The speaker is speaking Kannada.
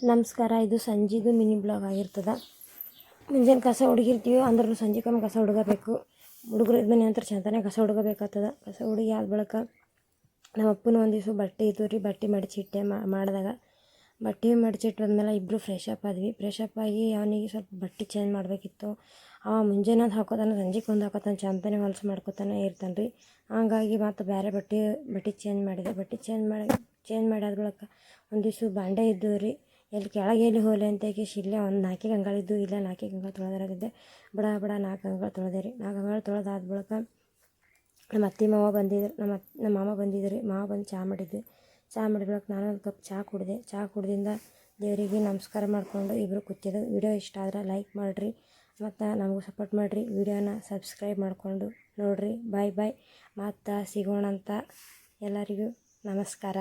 ನಮಸ್ಕಾರ. ಇದು ಸಂಜೆದು ಮಿನಿ ಬ್ಲಾಗ್ ಆಗಿರ್ತದೆ. ಮುಂಜಾನೆ ಕಸ ಹುಡುಗಿರ್ತೀವಿ ಅಂದ್ರೂ ಸಂಜೆಕೊಮ್ಮೆ ಕಸ ಹುಡುಗಬೇಕು. ಹುಡುಗರು ಇದ್ದ ನಂತರ ಚಂತನೇ ಕಸ ಹುಡುಗಬೇಕಾಗ್ತದೆ. ಕಸ ಹುಡುಗಿ ಆದ ಬಳಿಕ ನಮ್ಮ ಅಪ್ಪನ ಒಂದು ದಿವಸ ಬಟ್ಟೆ ಇದ್ದು ರೀ, ಬಟ್ಟೆ ಮಡಚಿಟ್ಟೆ. ಮಾಡಿದಾಗ ಬಟ್ಟೆ ಮಡಚಿಟ್ಟಾದ್ಮೇಲೆ ಇಬ್ಬರು ಫ್ರೆಶ್ ಅಪ್ ಆದ್ವಿ. ಫ್ರೆಶ್ ಅಪ್ ಆಗಿ ಅವನಿಗೆ ಸ್ವಲ್ಪ ಬಟ್ಟೆ ಚೇಂಜ್ ಮಾಡಬೇಕಿತ್ತು. ಅವ ಮುಂಜಾನೆ ಹಾಕೋತಾನೆ, ಸಂಜೆಗೆ ಒಂದು ಹಾಕೋತಾನೆ, ಚಂತನೇ ಹೊಲ್ಸು ಮಾಡ್ಕೊತಾನೆ ಇರ್ತಾನೆ ರೀ. ಹಂಗಾಗಿ ಮತ್ತು ಬೇರೆ ಬಟ್ಟೆ ಚೇಂಜ್ ಮಾಡಿದೆ. ಬಟ್ಟೆ ಚೇಂಜ್ ಮಾಡಿ ಆದ ಬಳಿಕ ಒಂದು ದಿವಸ ಬಾಂಡೆ ಇದ್ದು ರೀ, ಎಲ್ಲಿ ಕೆಳಗೆ ಹೋಲೆ ಅಂತ ಇಲ್ಲೇ ಒಂದು 4 ಗಂಗಾಳಿದ್ದು, ಇಲ್ಲ 4 ಗಂಗಾಳ ತೊಳೆದಿರಾಗಿದ್ದೆ. ಬಡ 4 ಗಂಗಾಳ ತೊಳೆದೆ ರೀ. 4 ಗಂಗಾಳ ತೊಳೆದಾದ ಬಳಿಕ ನಮ್ಮ ಅತ್ತೆ ಮಾವ ಬಂದಿದ್ರು, ನಮ್ಮ ಮಾಮ ಬಂದಿದ್ರು. ಮಾವ ಬಂದು ಚಹಾ ಮಾಡಿದ್ವಿ. ಚಹಾ ಮಾಡಿದ ಬಳಿಕ ನಾನು ಒಂದು ಕಪ್ ಚಹಾ ಕುಡಿದೆ. ಚಹಾ ಕುಡ್ದಿಂದ ದೇವರಿಗೆ ನಮಸ್ಕಾರ ಮಾಡಿಕೊಂಡು ಇಬ್ಬರು ಕೂತಿದ್ದು. ವಿಡಿಯೋ ಇಷ್ಟ ಆದ್ರೆ ಲೈಕ್ ಮಾಡಿರಿ ಮತ್ತು ನಮಗೂ ಸಪೋರ್ಟ್ ಮಾಡಿರಿ. ವಿಡಿಯೋನ ಸಬ್ಸ್ಕ್ರೈಬ್ ಮಾಡಿಕೊಂಡು ನೋಡಿರಿ. ಬಾಯ್. ಮತ್ತು ಸಿಗೋಣಂತ. ಎಲ್ಲರಿಗೂ ನಮಸ್ಕಾರ.